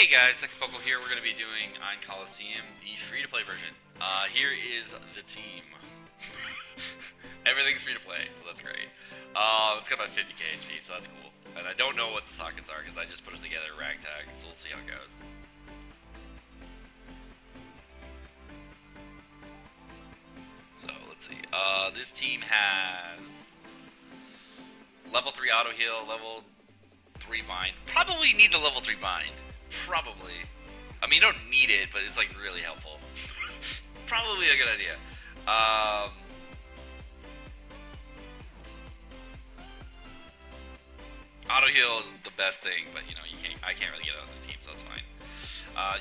Hey guys, Sekapoko here. We're going to be doing Ain Colosseum, the free-to-play version. Here is the team. Everything's free-to-play, so that's great. It's got about 50k HP, so that's cool. And I don't know what the sockets are because I just put it together ragtag, so we'll see how it goes. So let's see. This team has level 3 auto heal, level 3 bind. Probably need the level 3 bind. Probably. I mean, you don't need it, but it's like really helpful. Probably a good idea. Auto heal is the best thing, but you know, I can't really get it on this team, so that's fine.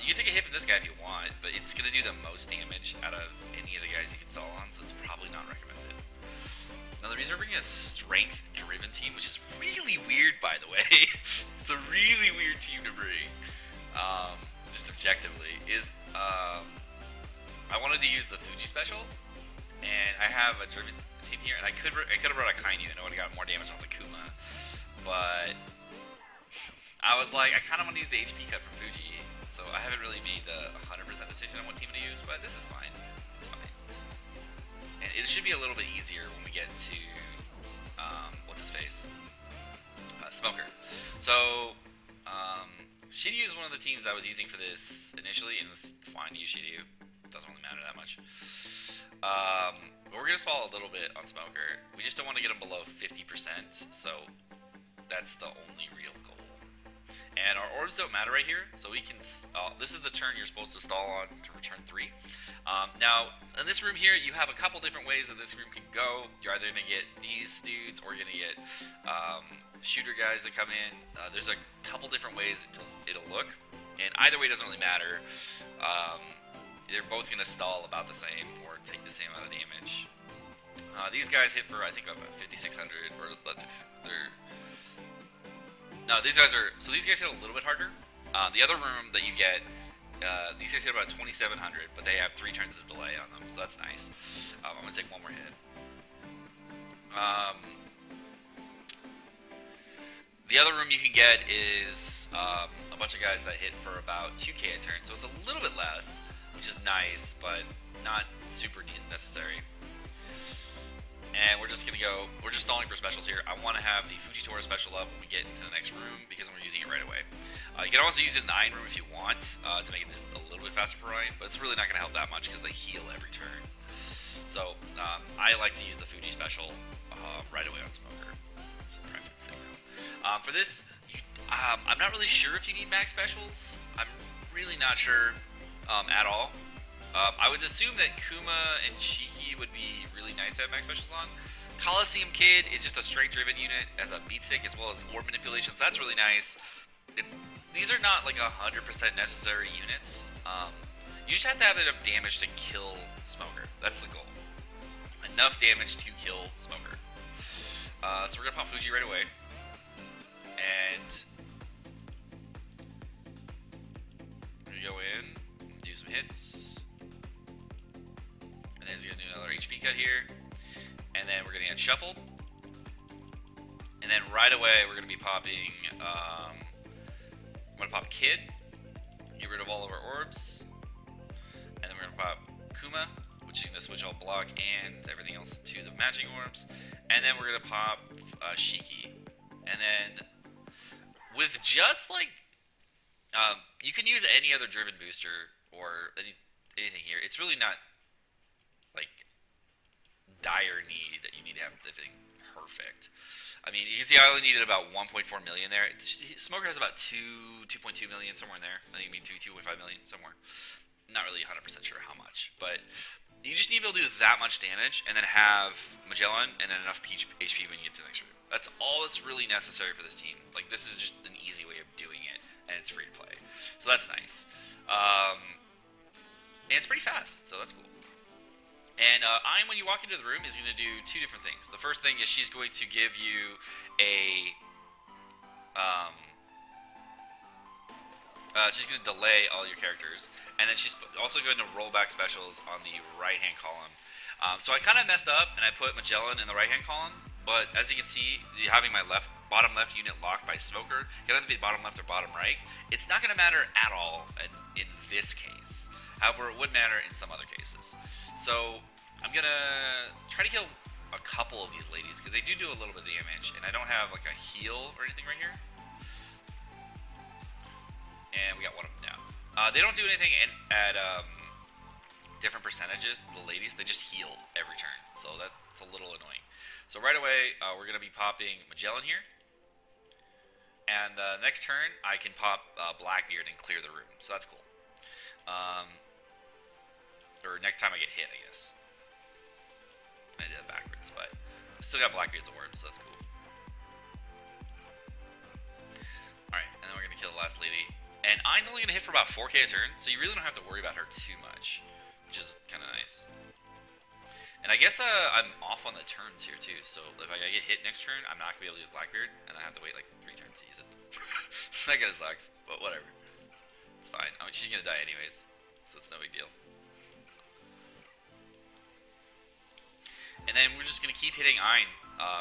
You can take a hit from this guy if you want, but it's gonna do the most damage out of any of the guys you can stall on, so it's probably not recommended. Now the reason we're bringing a strength-driven team, which is really weird, by the way, it's a really weird team to bring, just objectively, is I wanted to use the Fuji special, and I have a driven team here, and I could have brought a Kainu, and I would have got more damage off the Kuma, but I was like, I kind of want to use the HP cut from Fuji, so I haven't really made the 100% decision on what team to use, but this is fine. It's fine. And it should be a little bit easier when we get to, what's his face? Smoker. So, Shiryu is one of the teams I was using for this initially, and it's fine to use Shiryu. It doesn't really matter that much. But we're going to stall a little bit on Smoker. We just don't want to get him below 50%, so that's the only real goal. And our orbs don't matter right here, so we can... this is the turn you're supposed to stall on to return 3. Now, in this room here, you have a couple different ways that this room can go. You're either going to get these dudes, or you're going to get shooter guys that come in. There's a couple different ways it'll look, and either way doesn't really matter. They're both going to stall about the same, or take the same amount of damage. These guys hit for, I think, about 5,600, or 50... No, these guys are... So these guys hit a little bit harder. The other room that you get, these guys hit about 2,700, but they have 3 turns of delay on them, so that's nice. I'm going to take one more hit. The other room you can get is a bunch of guys that hit for about 2k a turn, so it's a little bit less, which is nice, but not super necessary. And we're just going to go, we're just stalling for specials here. I want to have the Fujitora special up when we get into the next room, because I'm using it right away. You can also use it in the Ain room if you want, to make it just a little bit faster for Ain, but it's really not going to help that much, because they heal every turn. So, I like to use the Fuji special right away on Smoker. It's a preference thing, though. For this, I'm not really sure if you need max specials. I'm really not sure at all. I would assume that Kuma and Shiki would be really nice to have max specials on. Colosseum Kid is just a strength-driven unit as a beat stick, as well as orb manipulations. That's really nice. These are not like 100% necessary units. You just have to have enough damage to kill Smoker. That's the goal. Enough damage to kill Smoker. So we're gonna pop Fuji right away, and we're gonna go in, do some hits. And then he's going to do another HP cut here. And then we're going to get shuffled. And then right away, we're going to be popping... I'm going to pop Kid. Get rid of all of our orbs. And then we're going to pop Kuma, which is going to switch all block and everything else to the matching orbs. And then we're going to pop Shiki. And then with just like... you can use any other driven booster or anything here. It's really not... like dire need that you need to have the thing perfect. I mean, you can see I only needed about 1.4 million there. Smoker has about 2.2 million, somewhere in there. I think maybe 2.5 million, somewhere. Not really 100% sure how much, but you just need to be able to do that much damage and then have Magellan and then enough HP when you get to the next room. That's all that's really necessary for this team. Like, this is just an easy way of doing it, and it's free to play. So that's nice. And it's pretty fast, so that's cool. And Ain, when you walk into the room, is going to do 2 different things. The first thing is she's going to give you a... she's going to delay all your characters. And then she's also going to roll back specials on the right-hand column. So I kind of messed up, and I put Magellan in the right-hand column. But as you can see, having my left bottom left unit locked by Smoker. It can either be bottom left or bottom right. It's not going to matter at all in this case. However, it would matter in some other cases. So I'm going to try to kill a couple of these ladies because they do a little bit of damage, and I don't have like a heal or anything right here. And we got one of them down. They don't do anything at different percentages. The ladies, they just heal every turn, so that's a little annoying. So right away, we're going to be popping Magellan here. And next turn, I can pop Blackbeard and clear the room, so that's cool. Or next time I get hit, I guess. I did it backwards, but I still got Blackbeard's orb, so that's cool. Alright, and then we're going to kill the last lady. And Ain's only going to hit for about 4k a turn, so you really don't have to worry about her too much, which is kind of nice. And I guess I'm off on the turns here too, so if I get hit next turn, I'm not going to be able to use Blackbeard, and I have to wait like 3 turns to use it. So that kind of sucks, but whatever. It's fine. I mean, she's going to die anyways, so it's no big deal. And then we're just going to keep hitting Ain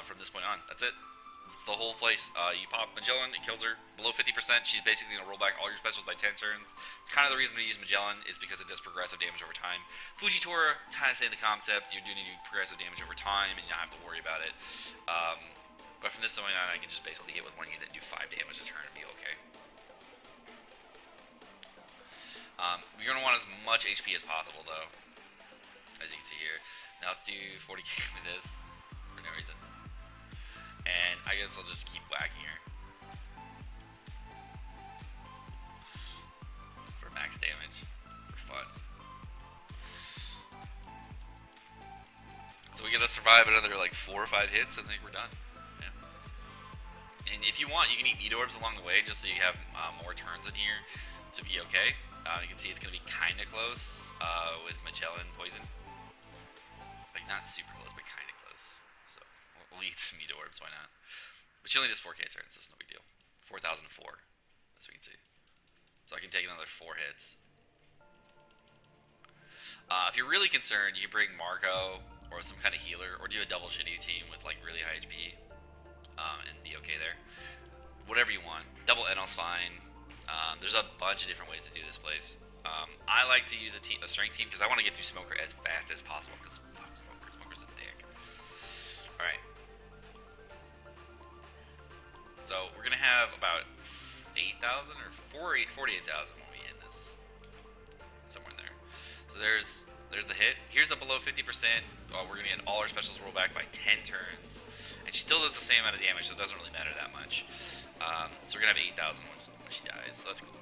from this point on. That's it. It's the whole place. You pop Magellan, it kills her. Below 50%, she's basically going to roll back all your specials by 10 turns. It's kind of the reason we use Magellan is because it does progressive damage over time. Fujitora, kind of same the concept. You're doing progressive damage over time and you don't have to worry about it. But from this point on, I can just basically hit with one unit and do 5 damage a turn and be okay. You're going to want as much HP as possible, though, as you can see here. Now let's do 40k with this, for no reason. And I guess I'll just keep whacking her. For max damage, for fun. So we gotta survive another like 4 or 5 hits and I think we're done. Yeah. And if you want, you can eat meat orbs along the way just so you have more turns in here to be okay. You can see it's gonna be kinda close with Magellan poison. Like, not super close, but kind of close. So, we'll eat some meat orbs, why not? But she only does 4k turns, so it's no big deal. 4,004, as we can see. So I can take another 4 hits. If you're really concerned, you can bring Marco or some kind of healer, or do a double Shiryu team with, like, really high HP, and be okay there. Whatever you want. Double Enel's fine. There's a bunch of different ways to do this place. I like to use a strength team, because I want to get through Smoker as fast as possible, because Smoker's a dick. Alright. So, we're going to have about 8,000 or 48,000 when we hit this. Somewhere in there. So there's the hit. Here's the below 50%. We're going to get all our specials roll back by 10 turns. And she still does the same amount of damage, so it doesn't really matter that much. So we're going to have 8,000 when she dies. So that's cool.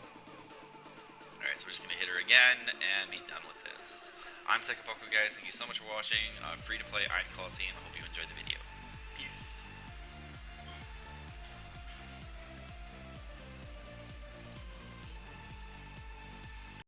Alright, so we're just going to hit her again and be done with this. I'm Sekapoko, guys. Thank you so much for watching. Free to play Ain Colosseum. I hope you enjoyed.